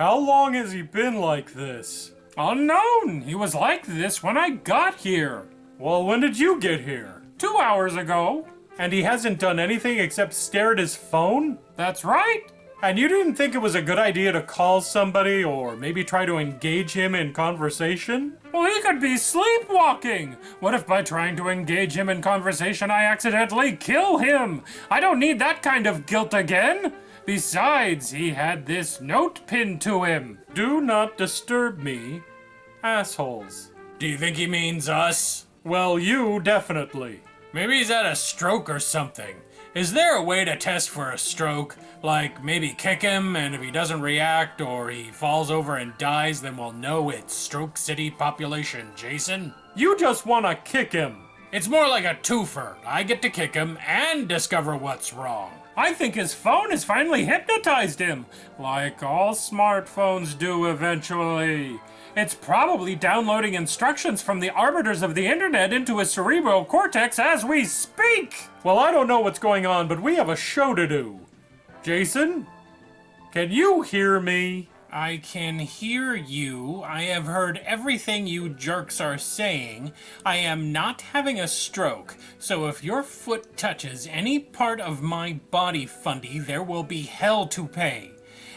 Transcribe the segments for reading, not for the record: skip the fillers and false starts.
How long has he been like this? Unknown. He was like this when I got here. Well, when did you get here? 2 hours ago. And he hasn't done anything except stare at his phone? That's right. And you didn't think it was a good idea to call somebody or maybe try to engage him in conversation? Well, he could be sleepwalking. What if by trying to engage him in conversation I accidentally kill him? I don't need that kind of guilt again. Besides, he had this note pinned to him. Do not disturb me, assholes. Do you think he means us? Well, you definitely. Maybe he's had a stroke or something. Is there a way to test for a stroke? Like, maybe kick him, and if he doesn't react or he falls over and dies, then we'll know it's Stroke City population, Jason? You just want to kick him. It's more like a twofer. I get to kick him and discover what's wrong. I think his phone has finally hypnotized him, like all smartphones do eventually. It's probably downloading instructions from the arbiters of the internet into his cerebral cortex as we speak. Well, I don't know what's going on, but we have a show to do. Jason, can you hear me? I can hear you. I have heard everything you jerks are saying. I am not having a stroke, so if your foot touches any part of my body, Fundy, there will be hell to pay.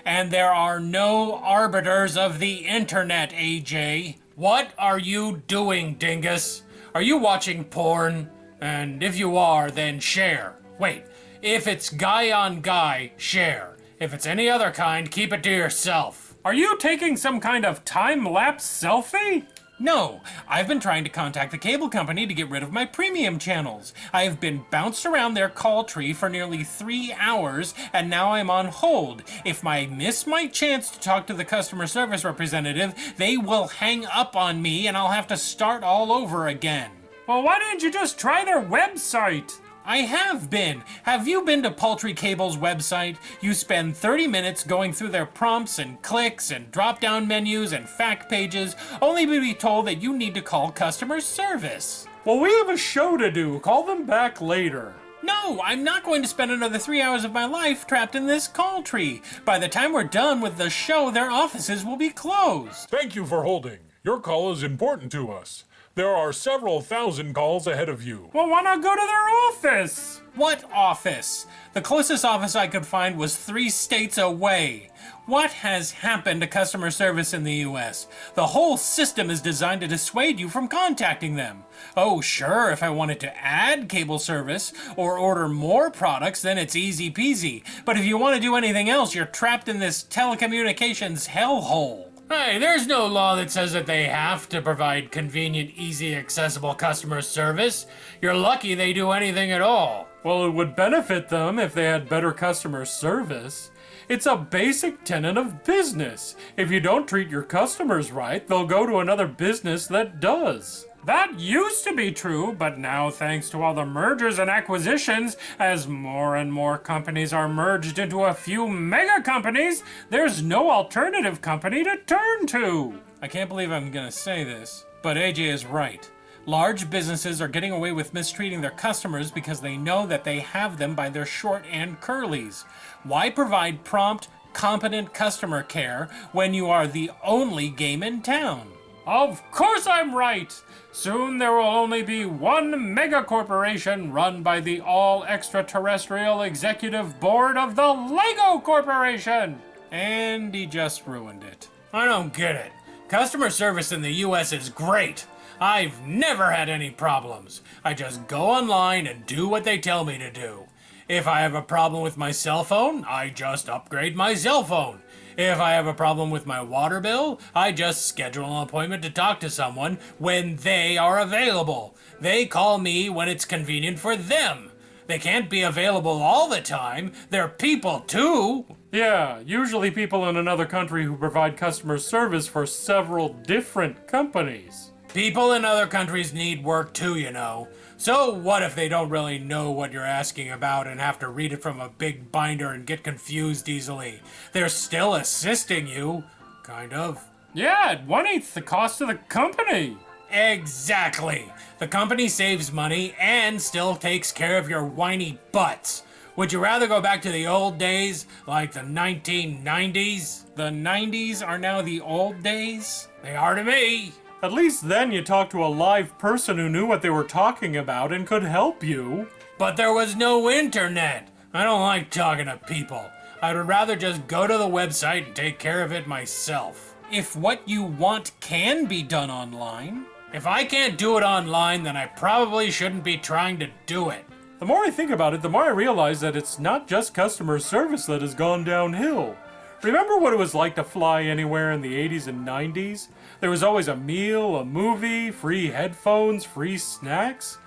And there are no arbiters of the internet, AJ. What are you doing, dingus? Are you watching porn? And if you are, then share. Wait, if it's guy on guy, share. If it's any other kind, keep it to yourself. Are you taking some kind of time-lapse selfie? No, I've been trying to contact the cable company to get rid of my premium channels. I have been bounced around their call tree for nearly 3 hours, and now I'm on hold. If I miss my chance to talk to the customer service representative, they will hang up on me and I'll have to start all over again. Well, why didn't you just try their website? I have been. Have you been to Paltry Cable's website? You spend 30 minutes going through their prompts and clicks and drop-down menus and fact pages, only to be told that you need to call customer service. Well, we have a show to do. Call them back later. No, I'm not going to spend another 3 hours of my life trapped in this call tree. By the time we're done with the show, their offices will be closed. Thank you for holding. Your call is important to us. There are several thousand calls ahead of you. Well, why not go to their office? What office? The closest office I could find was 3 states away. What has happened to customer service in the US? The whole system is designed to dissuade you from contacting them. Oh, sure, if I wanted to add cable service or order more products, then it's easy peasy. But if you want to do anything else, you're trapped in this telecommunications hellhole. Hey, there's no law that says that they have to provide convenient, easy, accessible customer service. You're lucky they do anything at all. Well, it would benefit them if they had better customer service. It's a basic tenet of business. If you don't treat your customers right, they'll go to another business that does. That used to be true, but now thanks to all the mergers and acquisitions, as more and more companies are merged into a few mega companies, there's no alternative company to turn to. I can't believe I'm gonna say this, but AJ is right. Large businesses are getting away with mistreating their customers because they know that they have them by their short and curlies. Why provide prompt, competent customer care when you are the only game in town? Of course I'm right! Soon there will only be one mega corporation run by the all-extraterrestrial executive board of the Lego Corporation! And he just ruined it. I don't get it. Customer service in the US is great. I've never had any problems. I just go online and do what they tell me to do. If I have a problem with my cell phone, I just upgrade my cell phone. If I have a problem with my water bill, I just schedule an appointment to talk to someone when they are available. They call me when it's convenient for them. They can't be available all the time. They're people too. Yeah, usually people in another country who provide customer service for several different companies. People in other countries need work too, you know. So what if they don't really know what you're asking about and have to read it from a big binder and get confused easily? They're still assisting you. Kind of. Yeah, at 1/8 the cost of the company. Exactly. The company saves money and still takes care of your whiny butts. Would you rather go back to the old days, like the 1990s? The 90s are now the old days? They are to me. At least then you talked to a live person who knew what they were talking about and could help you. But there was no internet. I don't like talking to people. I would rather just go to the website and take care of it myself. If what you want can be done online, if I can't do it online, then I probably shouldn't be trying to do it. The more I think about it, the more I realize that it's not just customer service that has gone downhill. Remember what it was like to fly anywhere in the 80s and 90s? There was always a meal, a movie, free headphones, free snacks.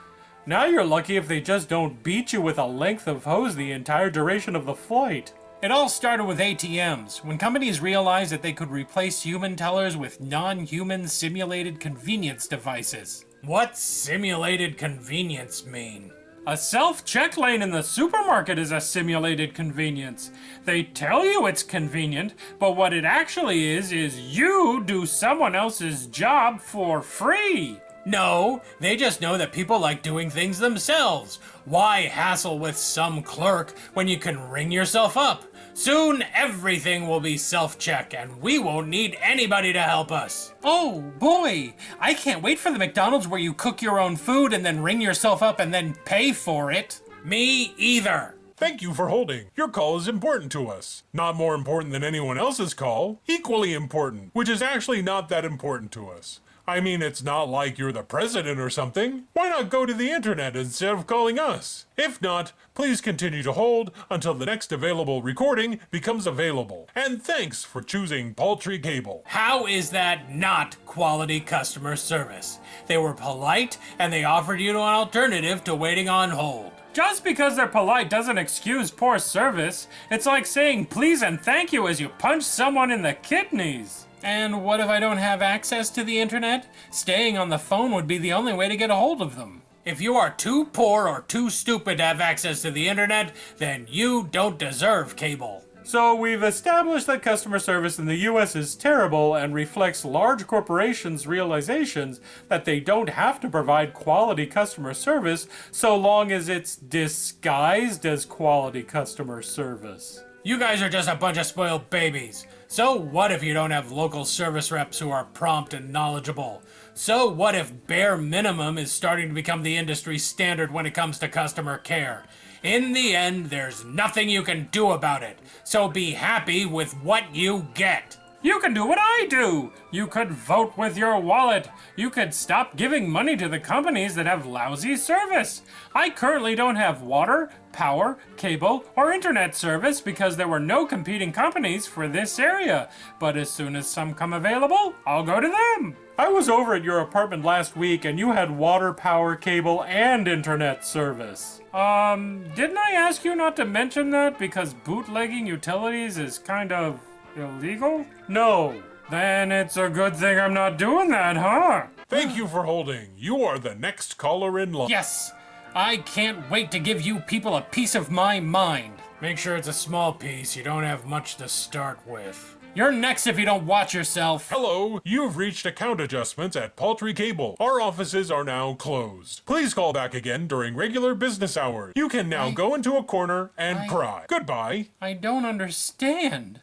Now you're lucky if they just don't beat you with a length of hose the entire duration of the flight. It all started with ATMs, when companies realized that they could replace human tellers with non-human simulated convenience devices. What's simulated convenience mean? A self-check lane in the supermarket is a simulated convenience. They tell you it's convenient, but what it actually is you do someone else's job for free. No, they just know that people like doing things themselves. Why hassle with some clerk when you can ring yourself up? Soon everything will be self-check and we won't need anybody to help us. Oh boy, I can't wait for the McDonald's where you cook your own food and then ring yourself up and then pay for it. Me either. Thank you for holding. Your call is important to us. Not more important than anyone else's call. Equally important, which is actually not that important to us. I mean, it's not like you're the president or something. Why not go to the internet instead of calling us? If not, please continue to hold until the next available recording becomes available. And thanks for choosing Paltry Cable. How is that not quality customer service? They were polite and they offered you an alternative to waiting on hold. Just because they're polite doesn't excuse poor service. It's like saying please and thank you as you punch someone in the kidneys. And what if I don't have access to the internet? Staying on the phone would be the only way to get a hold of them. If you are too poor or too stupid to have access to the internet, then you don't deserve cable. So we've established that customer service in the US is terrible and reflects large corporations' realizations that they don't have to provide quality customer service so long as it's disguised as quality customer service. You guys are just a bunch of spoiled babies. So what if you don't have local service reps who are prompt and knowledgeable? So what if bare minimum is starting to become the industry standard when it comes to customer care? In the end, there's nothing you can do about it. So be happy with what you get. You can do what I do. You could vote with your wallet. You could stop giving money to the companies that have lousy service. I currently don't have water, power, cable, or internet service because there were no competing companies for this area. But as soon as some come available, I'll go to them. I was over at your apartment last week and you had water, power, cable, and internet service. Didn't I ask you not to mention that because bootlegging utilities is kind of illegal? No. Then it's a good thing I'm not doing that, huh? Thank you for holding. You are the next caller in line. Yes. I can't wait to give you people a piece of my mind. Make sure it's a small piece. You don't have much to start with. You're next if you don't watch yourself. Hello, you've reached account adjustments at Paltry Cable. Our offices are now closed. Please call back again during regular business hours. You can now go into a corner and cry. Goodbye. I don't understand.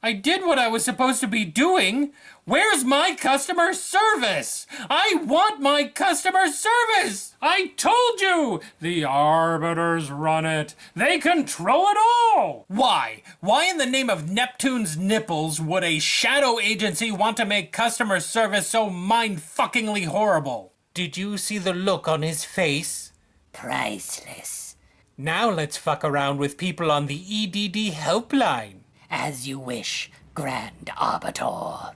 I did what I was supposed to be doing. Where's my customer service? I want my customer service! I told you! The arbiters run it. They control it all! Why? Why in the name of Neptune's nipples would a shadow agency want to make customer service so mind-fuckingly horrible? Did you see the look on his face? Priceless. Now let's fuck around with people on the EDD helpline. As you wish, Grand Arbiter.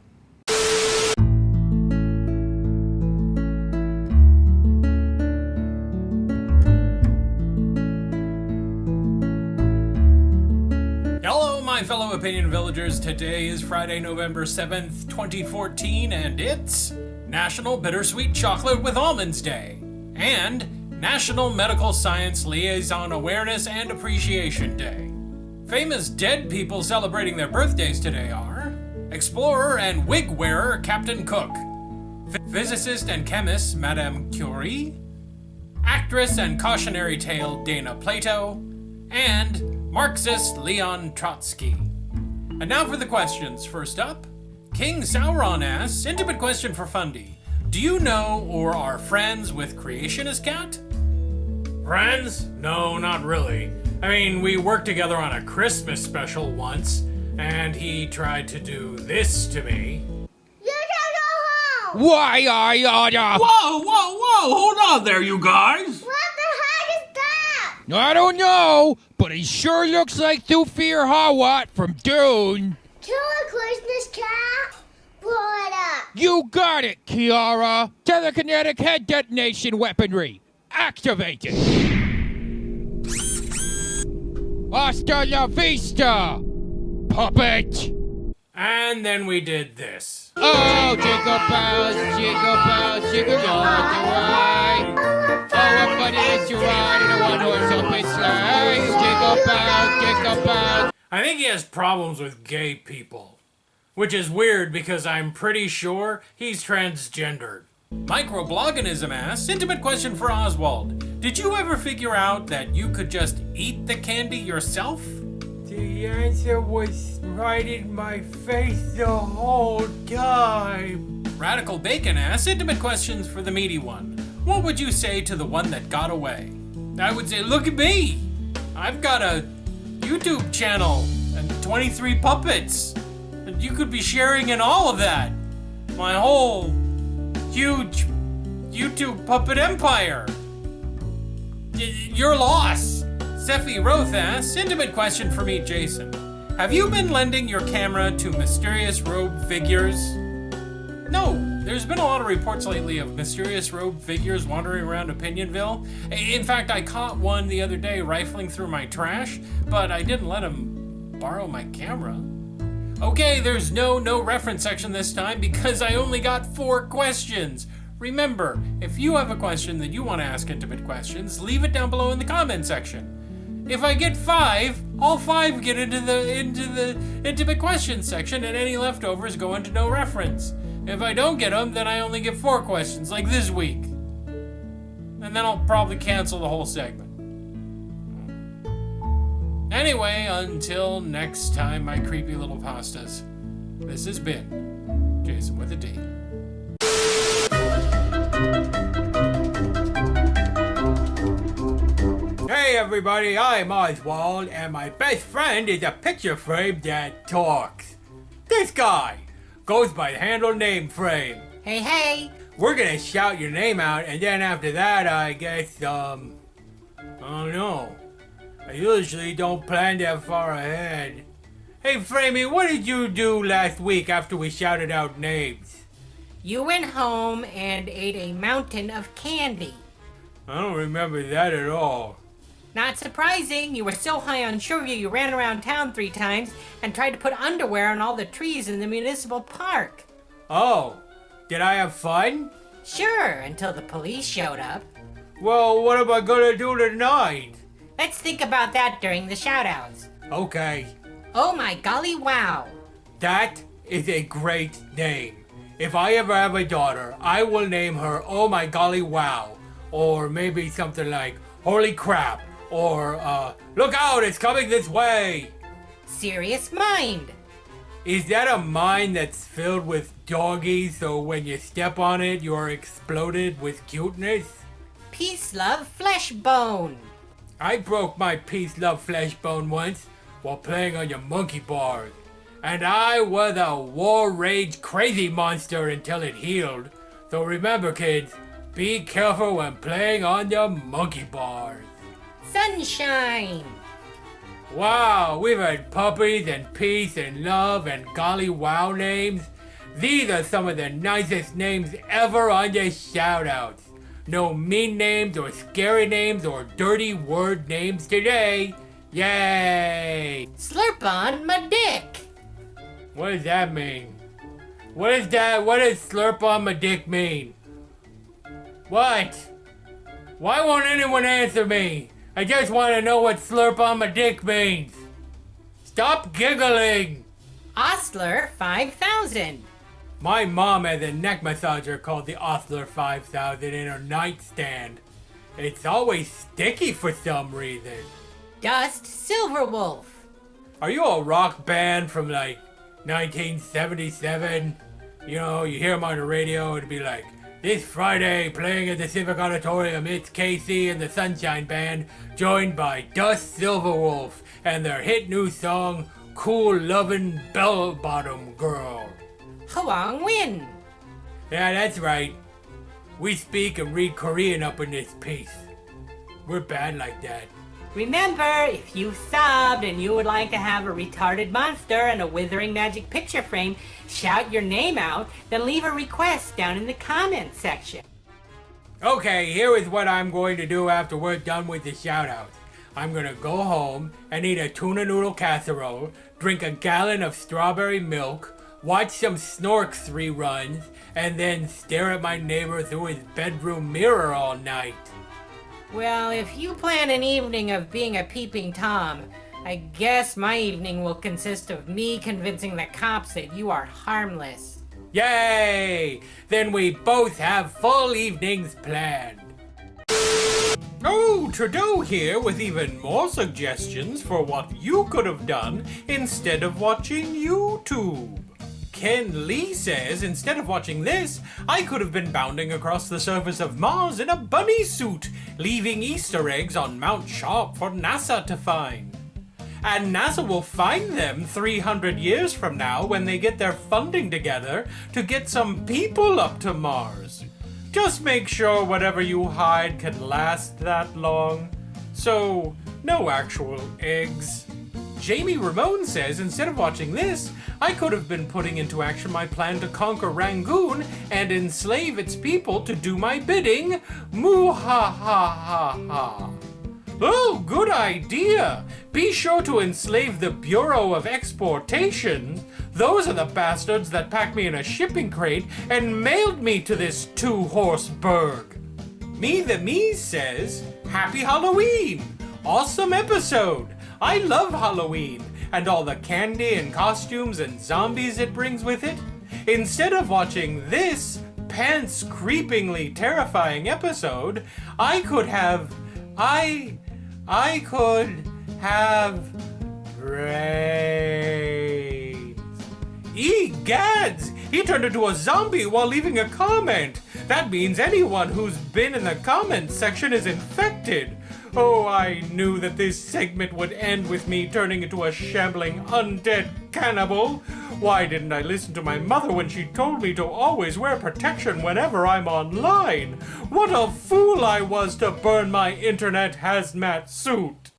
Hello, my fellow Opinion Villagers. Today is Friday, November 7th, 2014, and it's National Bittersweet Chocolate with Almonds Day and National Medical Science Liaison Awareness and Appreciation Day. Famous dead people celebrating their birthdays today are explorer and wig wearer Captain Cook, physicist and chemist Madame Curie, actress and cautionary tale Dana Plato, and Marxist Leon Trotsky. And now for the questions. First up, King Sauron asks, intimate question for Fundy. Do you know or are friends with Creationist Cat? Friends? No, not really. I mean, we worked together on a Christmas special once, and he tried to do this to me. You can go home! Why are you? Whoa, hold on there, you guys. What the heck is that? I don't know, but he sure looks like Thufir Hawat from Dune. Kill a Christmas cat? Blow it up. You got it, Kiara. Telekinetic head detonation weaponry. Activated. Hasta la vista, puppet. And then we did this. Oh, jingle bells, jingle all the way. Oh, what fun it is to ride in a one-horse open sleigh. Jingle bells. I think he has problems with gay people, which is weird because I'm pretty sure he's transgendered. Microbloganism asks, intimate question for Oswald. Did you ever figure out that you could just eat the candy yourself? The answer was right in my face the whole time. Radical Bacon asks, intimate questions for the meaty one. What would you say to the one that got away? I would say, look at me. I've got a YouTube channel and 23 puppets. And you could be sharing in all of that. My whole huge YouTube puppet empire. Your loss. Sephi Roth asks, intimate question for me, Jason. Have you been lending your camera to mysterious robe figures? No, there's been a lot of reports lately of mysterious robe figures wandering around Opinion-Ville. In fact, I caught one the other day rifling through my trash, but I didn't let him borrow my camera. Okay, there's no reference section this time because I only got 4 questions. Remember, if you have a question that you want to ask intimate questions, leave it down below in the comment section. If I get 5, all 5 get into the intimate questions section, and any leftovers go into no reference. If I don't get them, then I only get 4 questions, like this week. And then I'll probably cancel the whole segment. Anyway, until next time, my creepy little pastas. This has been Jason with a D. Hey everybody, I'm Oswald, and my best friend is a picture frame that talks. This guy goes by the handle name frame. Hey! We're gonna shout your name out, and then after that, I guess, I don't know. I usually don't plan that far ahead. Hey Framey, what did you do last week after we shouted out names? You went home and ate a mountain of candy. I don't remember that at all. Not surprising, you were so high on sugar you ran around town 3 times and tried to put underwear on all the trees in the municipal park. Oh, did I have fun? Sure, until the police showed up. Well, what am I gonna do tonight? Let's think about that during the shoutouts. Okay, Oh my golly wow. that is a great name. If I ever have a daughter, I will name her Oh My Golly Wow. Or maybe something like Holy Crap. Or, Look out, it's coming this way. Serious mind. Is that a mine that's filled with doggies so when you step on it, you're exploded with cuteness? Peace, love, flesh bone. I broke my peace, love, flesh bone once while playing on your monkey bars. And I was a war rage crazy monster until it healed. So remember kids, be careful when playing on your monkey bars. Sunshine. Wow, we've had puppies and peace and love and golly wow names. These are some of the nicest names ever on your shoutouts. No mean names or scary names or dirty word names today. Yay! Slurp on my dick. What does that mean? What is that? What does slurp on my dick mean? What? Why won't anyone answer me? I just want to know what slurp on my dick means. Stop giggling! Osler 5000. My mom has a neck massager called the Osler 5000 in her nightstand. It's always sticky for some reason. Dust Silverwolf. Are you a rock band from like 1977? You know, you hear them on the radio, it'd be like, this Friday, playing at the Civic Auditorium, it's Casey and the Sunshine Band, joined by Dust Silverwolf and their hit new song, Cool Lovin' Bell Bottom Girl. Hwang Win. Yeah, that's right. We speak and read Korean up in this piece. We're bad like that. Remember, if you subbed and you would like to have a retarded monster and a withering magic picture frame shout your name out, then leave a request down in the comments section. Okay, here is what I'm going to do after we're done with the shoutouts. I'm gonna go home and eat a tuna noodle casserole, drink a gallon of strawberry milk, watch some Snorks reruns, and then stare at my neighbor through his bedroom mirror all night. Well, if you plan an evening of being a peeping Tom, I guess my evening will consist of me convincing the cops that you are harmless. Yay! Then we both have full evenings planned. Oh, Trudeau here with even more suggestions for what you could have done instead of watching YouTube. Ken Lee says, instead of watching this, I could have been bounding across the surface of Mars in a bunny suit, leaving Easter eggs on Mount Sharp for NASA to find. And NASA will find them 300 years from now when they get their funding together to get some people up to Mars. Just make sure whatever you hide can last that long. So, no actual eggs. Jamie Ramone says, instead of watching this, I could have been putting into action my plan to conquer Rangoon and enslave its people to do my bidding. Moo-ha-ha-ha-ha. Oh, good idea! Be sure to enslave the Bureau of Exportation. Those are the bastards that packed me in a shipping crate and mailed me to this two-horse burg. Me the Me says, Happy Halloween! Awesome episode! I love Halloween and all the candy and costumes and zombies it brings with it. Instead of watching this pants-creepingly terrifying episode, I could have brains. Egads! He turned into a zombie while leaving a comment. That means anyone who's been in the comments section is infected. Oh, I knew that this segment would end with me turning into a shambling undead cannibal. Why didn't I listen to my mother when she told me to always wear protection whenever I'm online? What a fool I was to burn my internet hazmat suit.